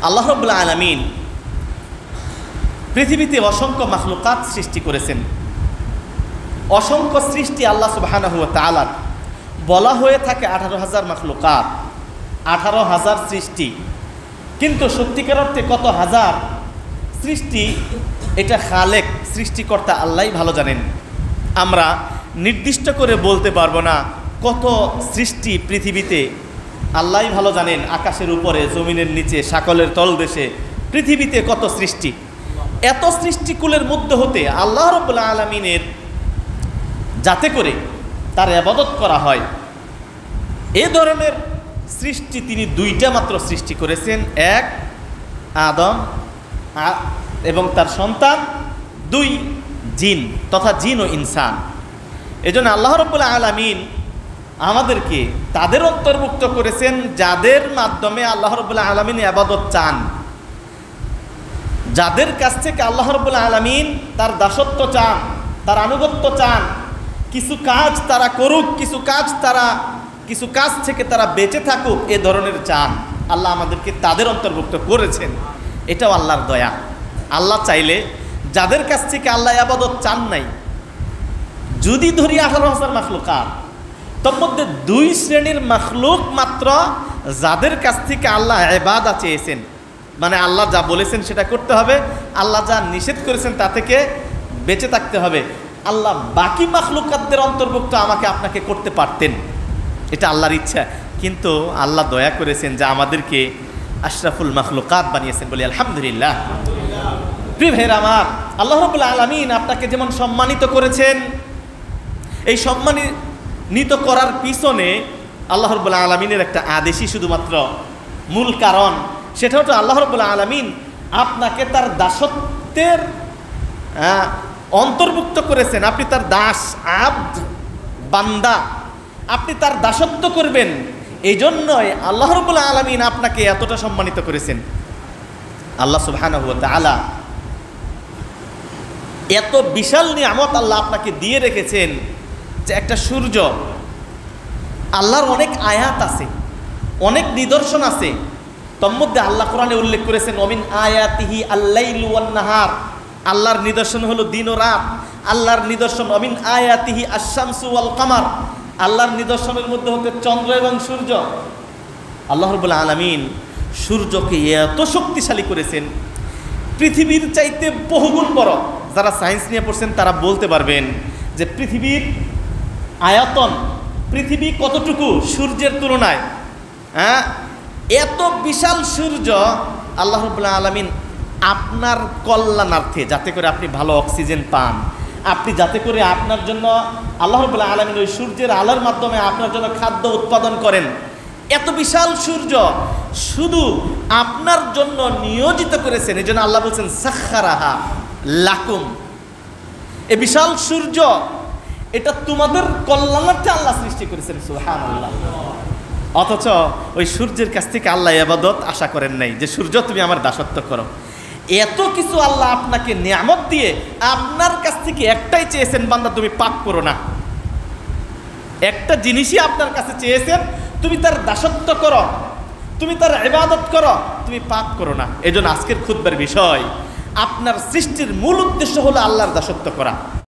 আল্লাহ রাব্বুল আলামিন পৃথিবীতে অসংখ্য মাখলুকাত সৃষ্টি করেছেন। অসংখ্য সৃষ্টি আল্লাহ সুবহানাহু ওয়া তাআলার, বলা হয়ে থাকে 18,000 মাখলুকাত, 18,000 সৃষ্টি। কিন্তু সত্যিকার অর্থে কত হাজার সৃষ্টি এটা খালেক, সৃষ্টিকর্তা আল্লাহই ভালো জানেন। আমরা নির্দিষ্ট করে বলতে পারবো না কত সৃষ্টি পৃথিবীতে, আল্লাহই ভালো জানেন। আকাশের উপরে, জমিনের নিচে, সাকলের তলদেশে, পৃথিবীতে কত সৃষ্টি। এত সৃষ্টিকুলের মধ্যে হতে আল্লাহ রাব্বুল আলামিনের যাতে করে তার ইবাদত করা হয়, এ ধরনের সৃষ্টি তিনি দুইটা মাত্র সৃষ্টি করেছেন। এক, আদম এবং তার সন্তান। দুই, জিন তথা জিন ও ইনসান। এজন্য আল্লাহ রাব্বুল আলামিন আমাদেরকে তাদের অন্তর্ভুক্ত করেছেন যাদের মাধ্যমে আল্লাহ রাব্বুল আলামিন ইবাদত চান, যাদের কাছ থেকে আল্লাহ রাব্বুল আলামিন তার দাসত্ব চান, তার আনুগত্য চান। কিছু কাজ তারা করুক, কিছু কাজ থেকে তারা বেঁচে থাকুক, এ ধরনের চান। আল্লাহ আমাদেরকে তাদের অন্তর্ভুক্ত করেছেন। এটাও আল্লাহর দয়া। আল্লাহ চাইলে যাদের কাছ থেকে আল্লাহ ইবাদত চান নাই, যদি ধরি 18,000 মাখলুকাত, তার মধ্যে 2 শ্রেণীর মাখলুক মাত্র যাদের কাছ থেকে আল্লাহ ইবাদত চেয়েছেন, মানে আল্লাহ যা বলেছেন সেটা করতে হবে, আল্লাহ যা নিষেধ করেছেন তা থেকে বেঁচে থাকতে হবে। আল্লাহ বাকি মাখলুকাতদের অন্তর্ভুক্ত আমাকে আপনাকে করতে পারতেন, এটা আল্লাহর ইচ্ছা। কিন্তু আল্লাহ দয়া করেছেন যে আমাদেরকে আশরাফুল মাখলুকাত বানিয়েছেন, বলি আলহামদুলিল্লাহ। প্রিয় ভাইরা আমার, আল্লাহ রাব্বুল আলামিন আপনাকে যেমন সম্মানিত করেছেন, এই সম্মানিত করার পিছনে আল্লাহ রাব্বুল আলামিনের একটা আদেশই শুধুমাত্র মূল কারণ। সেটা হচ্ছে আল্লাহ রাব্বুল আলামিন আপনাকে তার দাসত্বের অন্তর্ভুক্ত করেছেন। আপনি তার দাস, আব্দ, বান্দা, আপনি তার দাসত্ব করবেন। এই জন্যই আল্লাহ রাব্বুল আলামিন আপনাকে এতটা সম্মানিত করেছেন। আল্লাহ সুবহানাহু ওয়া তাআলা এত বিশাল নিয়ামত আল্লাহ আপনাকে দিয়ে রেখেছেন যে একটা সূর্য, আল্লাহর অনেক আয়াত আছে, অনেক নিদর্শন আছে। তোর মধ্যে আল্লাহ কোরআনে উল্লেখ করেছেন ওমিন আয়াতিহি আল-লাইলু ওয়ান-নাহার, আল্লাহর নিদর্শন হলো দিন ও রাত। আল্লাহর নিদর্শন ওমিন আয়াতিহি আশ-শামসু ওয়াল-কামার, আল্লাহর নিদর্শনের মধ্যে হতে চন্দ্র এবং সূর্য। আল্লাহ রাব্বুল আলামিন সূর্যকে এত শক্তিশালী করেছেন, পৃথিবীর চাইতে বহুগুণ বড়। যারা সায়েন্স নিয়ে পড়ছেন তারা বলতে পারবেন যে পৃথিবীর আয়তন, পৃথিবী কতটুকু সূর্যের তুলনায়। এত বিশাল সূর্য আল্লাহ রাব্বুল আলামিন আপনার কল্যাণার্থে, যাতে করে আপনি ভালো অক্সিজেন পান, আপনি যাতে করে আপনার জন্য আল্লাহ রাব্বুল আলামিন ওই সূর্যের আলোর মাধ্যমে আপনার জন্য খাদ্য উৎপাদন করেন। এত বিশাল সূর্য শুধু আপনার জন্য নিয়োজিত করেছেন। এই জন্য আল্লাহ বলছেন সাখখারাহা লাকুম, এ বিশাল সূর্য এটা তোমাদের কল্যাণার্থে আল্লাহ সৃষ্টি করেছেন। সুবহানাল্লাহ। অথচ ওই সূর্যের কাছ থেকে আল্লাহ ইবাদত আশা করেন নাই যে সূর্য তুমি আমার দাসত্ব করো। এত কিছু আল্লাহ আপনাকে নিয়ামত দিয়ে আপনার কাছ থেকে একটাই চেয়েছেন, বান্দা তুমি পাপ করো না। একটা জিনিসই আপনার কাছে চেয়েছেন, তুমি তার দাসত্ব করো, তুমি তার ইবাদত করো, তুমি পাপ করো না। এজন্য আজকের খুতবার বিষয়, আপনার সৃষ্টির মূল উদ্দেশ্য হলো আল্লাহর দাসত্ব করা।